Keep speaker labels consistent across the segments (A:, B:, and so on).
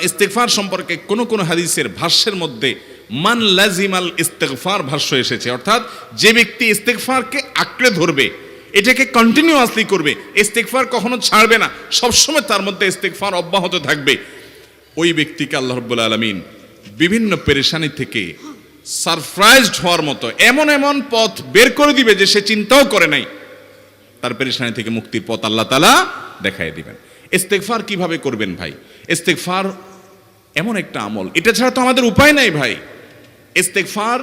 A: ইস্তেগফার সম্পর্কে কোন হাদিসের ভাষ্যের মধ্যে মান লাজিমাল ইস্তেগফার ভাষ্য এসেছে, অর্থাৎ যে ব্যক্তি ইস্তেগফারকে আঁকড়ে ধরবে, এটাকে কন্টিনিউয়াসলি করবে, ইস্তেগফার কখনো ছাড়বে না, সবসময় তার মধ্যে ইস্তেগফার অব্যাহত থাকবে, ওই ব্যক্তিকে আল্লাহ রাব্বুল আলামিন বিভিন্ন পেরেশানি থেকে সারপ্রাইজড হওয়ার মতো এমন এমন পথ বের করে দিবে যে সে চিন্তাও করে নাই, তার পেরেশানি থেকে মুক্তির পথ আল্লাহ তাআলা দেখায় দিবেন। ইস্তেগফার কিভাবে করবেন ভাই? ইস্তেগফার এমন একটা আমল, এটা ছাড়া তো আমাদের উপায় নাই ভাই। ইস্তেগফার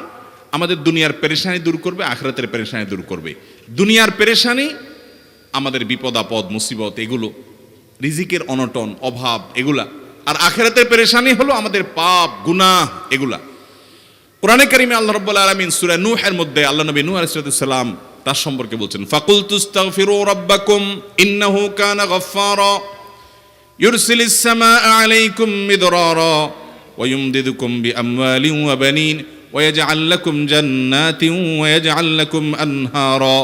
A: আমাদের দুনিয়ার পেরেশানি দূর করবে, আখিরাতের পেরেশানি দূর করবে। দুনিয়ার পেরেশানি আমাদের বিপদ আপদ মুসিবত, এগুলো রিজিকের অনটন অভাব এগুলা, আর আখিরাতের পেরেশানি হলো আমাদের পাপ গুনাহ এগুলা। কোরআনে কারিমে আল্লাহ রাব্বুল আলামিন সূরা নূহের মধ্যে আল্লাহ নবী নূহ আলাইহিস সালাম তার সম্পর্কে বলছেন, ফাকুলতুস্তাগফিরু রাব্বাকুম ইন্নাহু কানা গাফফারা ইউরসিলিস সামাআ আলাইকুম মিদরারা ওয়া ইউমদিদুকুম বিআমওয়ালিন ওয়া বানিন ওয়া ইয়াজআল লাকুম জান্নাতিন ওয়া ইয়াজআল লাকুম আনহারা।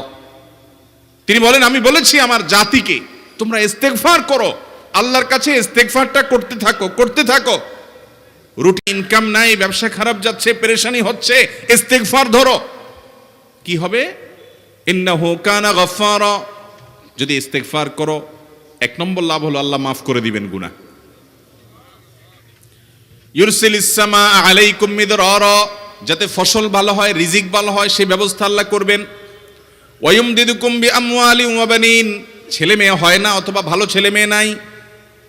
A: তিনি বলেন, আমি বলেছি আমার জাতিকে তোমরা ইস্তেগফার করো, আল্লাহর কাছে ইস্তেগফারটা করতে থাকো। রুটি ইনকাম নাই, ব্যবসা খারাপ যাচ্ছে, পেরেশানি হচ্ছে, ইস্তেগফার ধরো, কি হবে? ইন্নাহু কানা গাফফারা। যদি ইস্তেগফার করো, এক নম্বর লাভ হলো আল্লাহ মাফ করে দিবেন গুনাহ। ইউরসিলিস সামাআ আলাইকুম মিদরারা, যাতে ফসল ভালো হয়, রিজিক ভালো হয়, সেই ব্যবস্থা আল্লাহ করবেন। ওয়া ইউমদিদুকুম বিআমওয়ালিন ওয়া বানিন, ছেলে মেয়ে হয় না অথবা ভালো ছেলে মেয়ে নাই,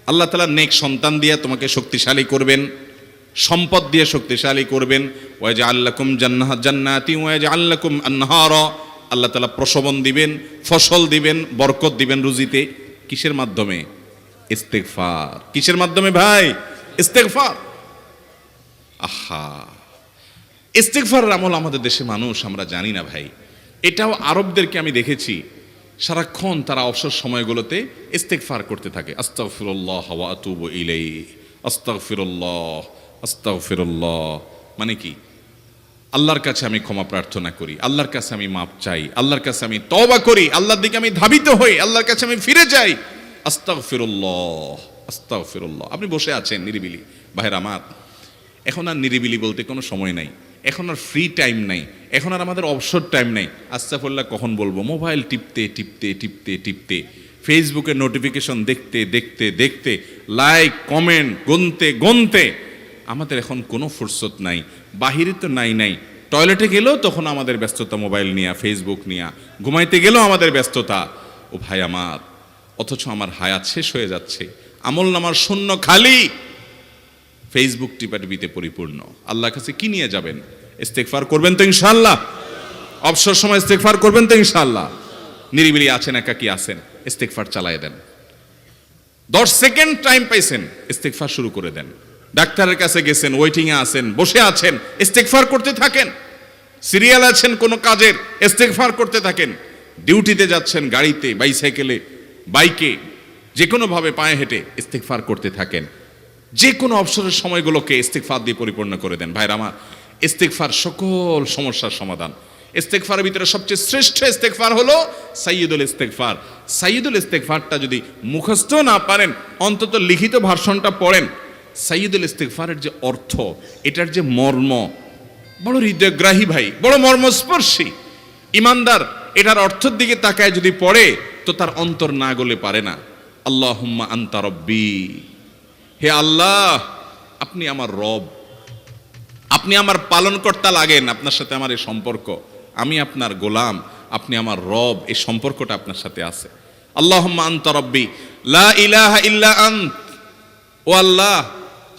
A: আল্লাহ তাআলা নেক সন্তান দিয়ে তোমাকে শক্তিশালী করবেন, সম্পদ দিয়ে শক্তিশালী করবেন। ওয়া ইয়াজআল লাকুম জান্নাতিন ওয়া ইয়াজআল লাকুম আনহারা, আল্লাহ তাআলা প্রসবন দিবেন, ফসল দিবেন, বরকত দিবেন রুজিতে। কিসের মাধ্যমে? ইস্তেগফার। কিসের মাধ্যমে ভাই? ইস্তেগফার। আহা, ইস্তেগফারের আমল আমাদের দেশে মানুষ আমরা জানি না ভাই। এটাও আরবদেরকে আমি দেখেছি, সারাক্ষণ তারা অবসর সময়গুলোতে ইস্তেগফার করতে থাকে, আস্তাগফিরুল্লাহ ওয়া আতুবু ইলাইহি, আস্তাগফিরুল্লাহ আস্তাগফিরুল্লাহ। মানে কি? আল্লাহর কাছে আমি ক্ষমা প্রার্থনা করি, আল্লাহর কাছে আমি মাপ চাই, আল্লাহর কাছে আমি তওবা করি, আল্লাহর দিকে আমি ধাবিত হই, আল্লাহর কাছে আমি ফিরে যাই, আস্তাগফিরুল্লাহ আস্তাগফিরুল্লাহ। আপনি বসে আছেন নিরিবিলি, ভাইরা আমার, এখন আর নিরিবিলি বলতে কোনো সময় নাই, এখন আর ফ্রি টাইম নাই, এখন আর আমাদের অবসর টাইম নাই। আস্তাগফিরুল্লাহ কখন বলবো? মোবাইল টিপতে টিপতে টিপতে টিপতে, ফেসবুকের নোটিফিকেশন দেখতে দেখতে দেখতে, লাইক কমেন্ট গুনতে গুনতে আমাদের এখন কোনো ফুরসত নাই। বাহিরে তো নাই, টয়লেটে গেলেও তখন আমাদের ব্যস্ততা মোবাইল নিয়ে, ফেসবুক নিয়ে, ঘুমাইতে গেলেও আমাদের ব্যস্ততা। ও ভাই আমার, অথচ আমার হায়াত শেষ হয়ে যাচ্ছে, আমল নামার শূন্য খালি, ফেসবুক টিপাটিপিতে পরিপূর্ণ। আল্লাহর কাছে কি নিয়ে যাবেন? ইস্তেগফার করবেন তো ইনশাআল্লাহ? অবসর সময় ইস্তেগফার করবেন তো ইনশাআল্লাহ? নিরিবিলি আছেন, একাকী আছেন, ইস্তেগফার চালায় দেন। 10 সেকেন্ড টাইম পাইছেন, ইস্তেগফার শুরু করে দেন। ডাক্তারের কাছে গেছেন, ওয়েটিং এ আছেন, বসে আছেন, ইস্তেগফার করতে থাকেন। সিরিয়াল আছেন কোনো কাজের, ইস্তেগফার করতে থাকেন। ডিউটিতে যাচ্ছেন, গাড়িতে, বাইসাইকেলে, বাইকে, যে কোনো ভাবে পায়ে হেঁটে ইস্তেগফার করতে থাকেন। যে কোনো অবসরের সময়গুলোকে ইস্তেগফার দিয়ে পরিপূর্ণ করে দেন। ভাইরা আমার, ইস্তেগফার সকল সমস্যার সমাধান। ইস্তেগফারের ভিতরে সবচেয়ে শ্রেষ্ঠ ইস্তেগফার হলো সাইয়্যিদুল ইস্তেগফার। সাইয়্যিদুল ইস্তেগফারটা যদি মুখস্থ না পারেন, অন্তত লিখিত ভার্সনটা পড়েন। সাইয়্যিদুল ইস্তেগফারের যে অর্থ, এটার যে মর্ম, বড় হৃদয়গ্রাহী ভাই, বড় মর্মস্পর্শী। ইমানদার এটার অর্থের দিকে তাকায় যদি পড়ে, তো তার অন্তর না গলে পারে না। আল্লাহুম্মা আনতা রব্বি, হে আল্লাহ আপনি আমার রব, আপনি আমার পালনকর্তা লাগেন, আপনার সাথে আমার এই সম্পর্ক, আমি আপনার গোলাম, আপনি আমার রব, এই সম্পর্কটা আপনার সাথে আছে। আল্লাহুম্মা আনতা রব্বি লা ইলাহা ইল্লা আন্ত, ও আল্লাহ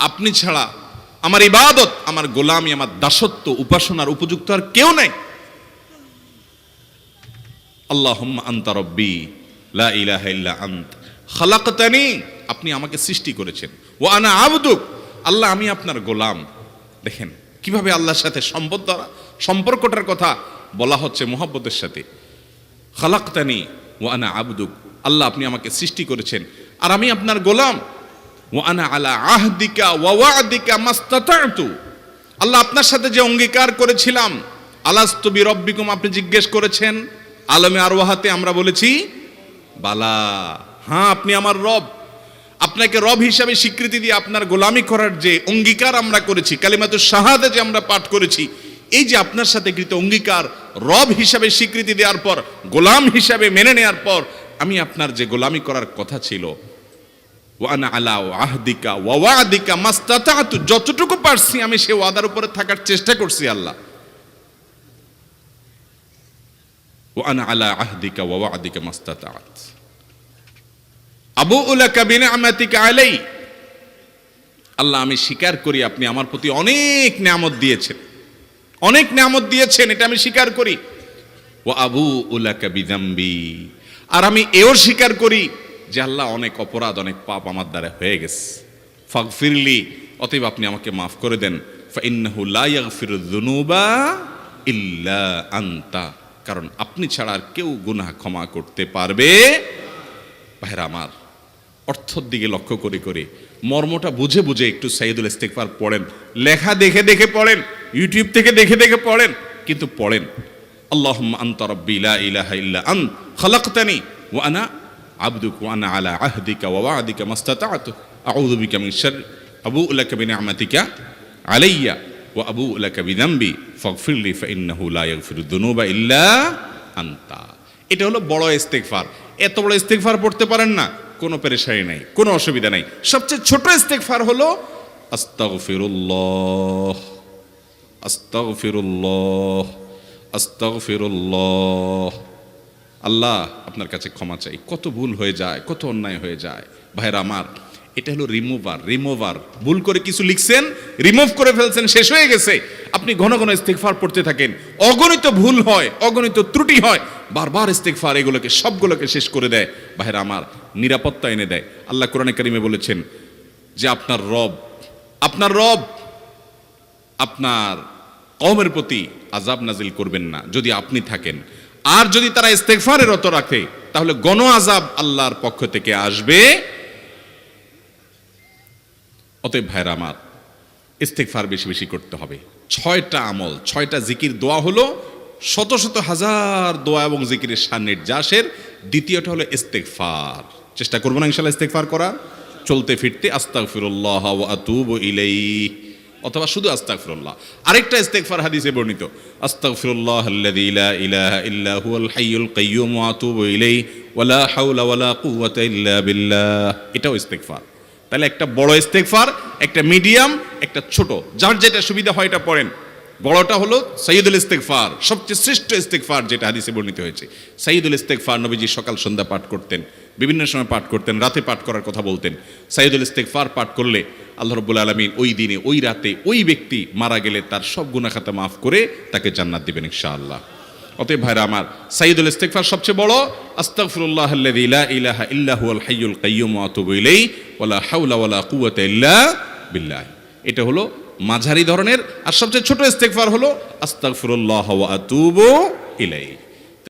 A: আপনি ছাড়া আমার ইবাদত, আমার গোলামি, আমার দাসত্ব, উপাসনার উপযুক্ত আর কেউ নাই। আল্লাহুম্মা আনতা রব্বি লা ইলাহা ইল্লা আন্ত খালাকতানি, আপনি আমাকে সৃষ্টি করেছেন, ওয়া আনা আবদুক, আল্লাহ আমি আপনার গোলাম। দেখেন কিভাবে আল্লাহর সাথে সম্পর্কটার কথা বলা হচ্ছে মুহাব্বতের সাথে। খালাকতানি ওয়া আনা আবদুক, আল্লাহ আপনি আমাকে সৃষ্টি করেছেন আর আমি আপনার গোলাম। ওয়া আনা আলা আহদিকা ওয়া ওয়া'দিকা মাস্তাতা'তু, আল্লাহ আপনার সাথে যে অঙ্গীকার করেছিলাম, আলাস্তু বিরব্বিকুম, আপনি জিজ্ঞেস করেছেন, আলমে আরওয়াহাতে আমরা বলেছি বালা, হ্যাঁ আপনি আমার রব। আপনাকে রব হিসাবে স্বীকৃতি দিয়ে আপনার গোলামি করার যে অঙ্গীকার আমরা করেছি, কালিমাতুশ শাহাদা যে আমরা পাঠ করেছি, এই যে আপনার সাথে কৃত অঙ্গীকার, রব হিসাবে স্বীকৃতি দেওয়ার পর, গোলাম হিসাবে মেনে নেওয়ার পর, আমি আপনার যে গোলামি করার কথা ছিল, ওয়ানা আলা আহদিকা ওয়া ওয়াদিকা মাস্তাতাতু, যতটুকু পারছি আমি সে ওয়াদার উপরে থাকার চেষ্টা করছি আল্লাহ। ওয়ানা আলা আহদিকা ওয়া ওয়াদিকা মাস্তাতাত আবুউ লাকা বিনিআমাতিকা আলাই, আল্লাহ আমি স্বীকার করি আপনি আমার প্রতি অনেক নিয়ামত দিয়েছেন, অনেক নিয়ামত দিয়েছেন, এটা আমি স্বীকার করি। ওয়া আবুউ লাকা বিযামবি, আর আমি এও স্বীকার করি যে আল্লাহ অনেক অপরাধ, অনেক পাপ আমার দ্বারা হয়ে গেছে। ফাগফিরলি, অতএব আপনি আমাকে মাফ করে দেন। ফাইন্নাহু লা ইয়াগফিরুয যুনুবা ইল্লা আনতা, কারণ আপনি ছাড়া আর কেউ গুনাহ ক্ষমা করতে পারবে। ভাইরা আমার, অর্থের দিকে লক্ষ্য করে করে, মর্মটা বুঝে বুঝে একটু সাইয়্যিদুল ইস্তিগফার পড়েন। লেখা দেখে দেখে পড়েন, ইউটিউব থেকে দেখে দেখে পড়েন, কিন্তু পড়েন। আল্লাহুম্মা আনতা রাব্বি লা ইলাহা ইল্লা আনত খালাকতানি ওয়া আনা আবদুকা ওয়া আনা আলা আহদিকা ওয়া ওয়াদিকা মাস্তাতাতু আউযু বিকা মিন শাররি আবুউ লাকা বিনিআমাতিকা আলাইয়া ওয়া আবুউ লাকা বিযামবি ফাগফিরলি ফাইন্নাহু লা ইয়াগফিরুয যুনুবা ইল্লা আনতা। এটা হলো বড় ইস্তিগফার। এত বড় ইস্তিগফার পড়তে পারেন না, কোনো পেরেশানি নাই, কোনো অসুবিধা নাই। সবচেয়ে ছোট ইস্তিগফার হলো আস্তাগফিরুল্লাহ আস্তাগফিরুল্লাহ আস্তাগফিরুল্লাহ। আল্লাহ আপনার কাছে ক্ষমা চাই, কত ভুল হয়ে যায়, কত অন্যায় হয়ে যায়। ভাইরা আমার, এটা হলো রিমুভার। ভুল করে কিছু লিখছেন, রিমুভ করে ফেলছেন, শেষ হয়ে গেছে। আপনি ঘন ঘন ইস্তিগফার পড়তে থাকেন, অগণিত ভুল হয়, অগণিত ত্রুটি হয়, বারবার ইস্তিগফার এগুলোকে সবগুলোকে শেষ করে দেয়। ভাইরা আমার, নিরাপত্তা এনে দেয়। আল্লাহ কোরআনে কারিমে বলেছেন যে আপনার রব আপনার কওমের প্রতি আযাব নাজিল করবেন না যদি আপনি থাকেন। আর যদি তারা ইস্তিগফারে রত রাখে, তাহলে গণ আযাব আল্লাহর পক্ষ থেকে আসবে। অতএব ভাইরা আমার, ইস্তিগফার বেশি বেশি করতে হবে। 6টা আমল, 6টা জিকির, দোয়া হলো শত শত হাজার দোয়া এবং জিকিরের সান্নিধ্যাসের। দ্বিতীয়টা হলো ইস্তিগফার। চেষ্টা করব না ইনশাআল্লাহ ইস্তিগফার করা, চলতে ফিরতে আস্তাগফিরুল্লাহ ওয়া আতুবু ইলাইহি, অথবা শুধু আস্তাগফিরুল্লাহ। আরেকটা ইস্তিগফার হাদিসে বর্ণিত, আস্তাগফিরুল্লাহাল্লাযী লা ইলাহা ইল্লা হুয়াল হাইয়ুল কাইয়্যুম ওয়া আতুবু ইলাইহি ওয়া লা হাওলা ওয়া লা কুওয়াতা ইল্লা বিল্লাহ। এটাও ইস্তিগফার। তাহলে একটা বড় ইস্তিগফার, একটা মিডিয়াম, একটা ছোট, যার যেটা সুবিধা হয় এটা পড়েন। বড়টা হলো সাইয়্যিদুল ইস্তিগফার, সবচেয়ে শ্রেষ্ঠ ইস্তিগফার যেটা হাদিসে বর্ণিত হয়েছে। সাইয়্যিদুল ইস্তিগফার নবীজি সকাল সন্ধ্যা পাঠ করতেন, বিভিন্ন সময় পাঠ করতেন, রাতে পাঠ করার কথা বলতেন। সাইয়্যিদুল ইস্তিগফার পাঠ করলে আল্লাহ রাব্বুল আলামিন ওই দিনে, ওই রাতে, ওই ব্যক্তি মারা গেলে তার সব গুনাহ খাতা মাফ করে তাকে জান্নাত দিবেন ইনশাআল্লাহ। অতএব ভাইরা আমার, সাইয়্যিদুল ইস্তিগফার সবচেয়ে বড়, আস্তাগফিরুল্লাহাল্লাযী লা ইলাহা ইল্লা হুয়াল হাইয়ুল কাইয়্যুম ওয়া আতুবু ইলাইহি ওয়া লা হাওলা ওয়া লা কুওয়াতা ইল্লা বিল্লাহ। এটা হলো মাঝারি ধরনের। আর সবচেয়ে ছোট ইস্তিগফার হলো আস্তাগফিরুল্লাহ ওয়া আতুবু ইলাইহি।